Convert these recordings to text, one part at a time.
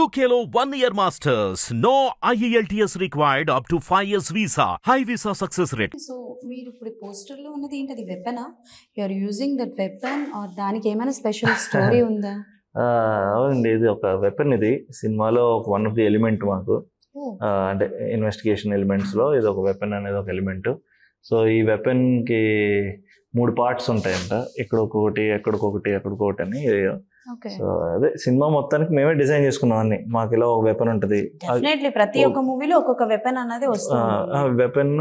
UKLO 1 year masters. No IELTS required up to 5 years visa. High visa success rate. So మీరు ఇప్పుడు పోస్టర్లో ఉన్నది ఏంటి, అది వెపనా? You are using that weapon or దానికి ఏమైనా స్పెషల్ స్టోరీ ఉందా? అవునండి, ఇది ఒక వెపన్. ఇది సినిమాలో ఒక వన్ ఆఫ్ ది ఎలిమెంట్ మాకు. అంటే ఇన్వెస్టిగేషన్ ఎలిమెంట్స్లో ఇది ఒక వెపన్ అనేది ఒక ఎలిమెంట్. సో ఈ వెపన్కి 3 పార్ట్స్ ఉంటాయంట, ఇక్కడొకటి ఎక్కడికొకటి ఎక్కడికొకటి అని. సో అదే సినిమా మొత్తానికి మేమే డిజైన్ చేసుకున్నాం అన్ని. మాకు ఇలా ఒక వెపన్ ఉంటుంది. ప్రతి ఒక్క మూవీలో ఒక్కొక్క వెపన్ అన్నది వస్తుంది. వెపన్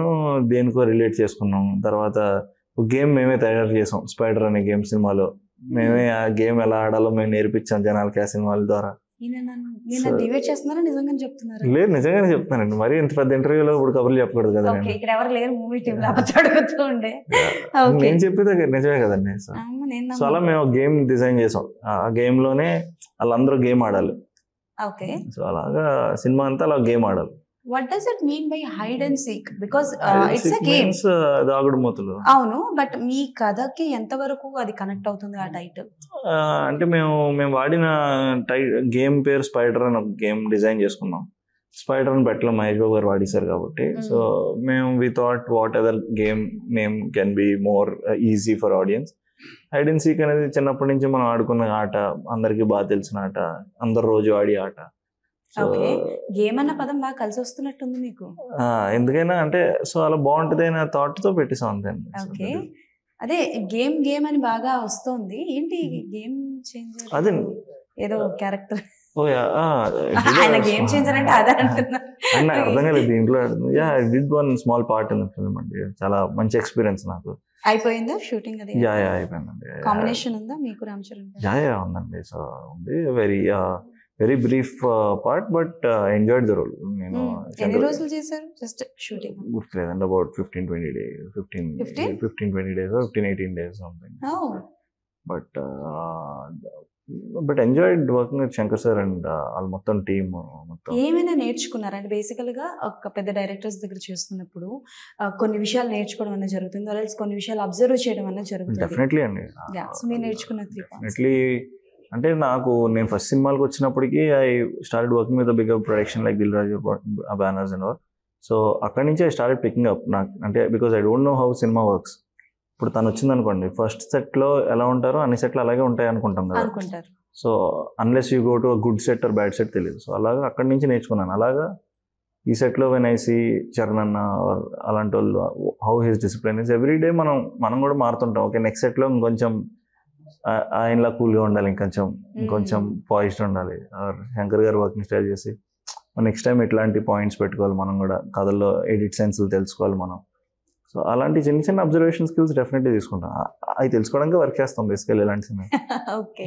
దేనికో రిలేట్ చేసుకున్నాం. తర్వాత ఒక గేమ్ మేమే తయారు చేసాం, స్పైడర్ అనే గేమ్. సినిమాలో మేమే ఆ గేమ్ ఎలా ఆడాలో మేము నేర్పించాం జనాలకి ఆ సినిమాల ద్వారా. డివైడ్ చేస్తున్నారా, నిజంగానే చెప్తున్నారా? లేదు, నిజంగానే చెప్తున్నానండి. మరి ఇంత పెద్ద ఇంటర్వ్యూలో ఇప్పుడు కబుర్లు చెప్పకూడదు కదా. ఇక్కడ ఎవరు లేరు మూవీ టీమ్ అడుగుతూ ఉండే. నేను చెప్పేది నిజమే కదండి. సో అలా మేము గేమ్ డిజైన్ చేసాం. ఆ గేమ్ లోనే వాళ్ళందరూ గేమ్ ఆడాలి. సో అలాగా సినిమా అంతా అలా గేమ్ ఆడాలి. What does it mean by hide and seek? Because it's a game. దాగుడు మూతలు. అవును, బట్ మీ కథకి ఎంత వరకు అది కనెక్ట్ అవుతుంది ఆ టైటిల్? అంటే మేము వాడిన గేమ్ పేరు స్పైడర్ అని ఒక గేమ్ డిజైన్ చేసుకున్నాం. స్పైడర్ అని పెట్టలో మహేష్ బాబు గారు వాడేశారు కాబట్టి. సో మేము we thought what other game name can be more easy for audience. Hide and seek అనేది చిన్నప్పటి నుంచి మనం ఆడుకున్న ఆట, అందరికి బాగా తెలిసిన ఆట, అందరు రోజు ఆడే ఆట. గేమ్ అన్న పదం బాగా కలిసి వస్తున్నట్టుంది మీకు. ఎందుకైనా అంటే సో అలా బాగుంటది అనే థాట్ తో పెట్టేసాం అంతే. అదే గేమ్ గేమ్ అని బాగా వస్తుంది. ఏంటి గేమ్ చేంజర్? అదే ఏదో క్యారెక్టర్ గేమ్ చేంజర్ అంటే అదే అంటున్నా. అర్థం కాలేదు దీంట్లో. Did one small part in the film అండి. చాలా మంచి ఎక్స్పీరియన్స్ నాకు. అయిపోయిందా షూటింగ్? అది అయిపోయిందండి. కాంబినేషన్ ఉందా మీకు రామ్ చరణ్? ఉందండి. సో ఉంది very brief part, but enjoyed the role. నేను ఎన్ని రోజులు చేశారు జస్ట్ షూటింగ్? గుర్తులేదండి. About 15-20 days, 15-20 days, 15-18 days something. But enjoyed working with Shankar sir and వాళ్ళ మొత్తం టీమ్ మొత్తం. ఏమైనా నేర్చుకున్నారా? అంటే బేసికల్ గా ఒక పెద్ద డైరెక్టర్స్ దగ్గర చేస్తున్నప్పుడు కొన్ని విషయాలు నేర్చుకోవడం అన్న జరుగుతుంది, ఆల్రెడీ కొన్ని విషయాలు అబ్జర్వ్ చేయడం అన్న జరుగుతుంది. డెఫినెట్లీ అండి. సో మీరు నేర్చుకున్న డెఫినెట్లీ. అంటే నేను ఫస్ట్ సినిమాలకు వచ్చినప్పటికీ I started working with bigger production like Dil Raju banners and all. So అక్కడి నుంచి ఐ స్టార్టెడ్ పికింగ్ అప్ నాకు. అంటే because I don't know how cinema works. ఇప్పుడు తను వచ్చింది అనుకోండి, ఫస్ట్ సెట్లో ఎలా ఉంటారో అన్ని సెట్లు అలాగే ఉంటాయి అనుకుంటాం కదా. So unless you go to a good set or bad set తెలియదు. సో అలాగా అక్కడి నుంచి నేర్చుకున్నాను. అలాగా ఈ సెట్లో వెన్ ఐ సీ చరణ్ అన్న అలాంటి వాళ్ళు, how his discipline is every day. మనం కూడా మారుతుంటాం. ఓకే, నెక్స్ట్ సెట్లో ఇంకొంచెం ఆయనలా కూల్గా ఉండాలి, ఇంకొంచెం పాయిస్డ్ ఉండాలి. శంకర్ గారు వర్కింగ్ స్టైల్ చేసి నెక్స్ట్ టైం ఇట్లాంటి పాయింట్స్ పెట్టుకోవాలి. మనం కూడా కథల్లో ఎడిట్ సెన్స్లు తెలుసుకోవాలి మనం. సో అలాంటి చిన్న చిన్న అబ్జర్వేషన్ స్కిల్స్ డెఫినెట్లీ తీసుకుంటాం. అవి తెలుసుకోవడానికి వర్క్ చేస్తాం బేసికల్ ఇలాంటి సినిమా. ఓకే.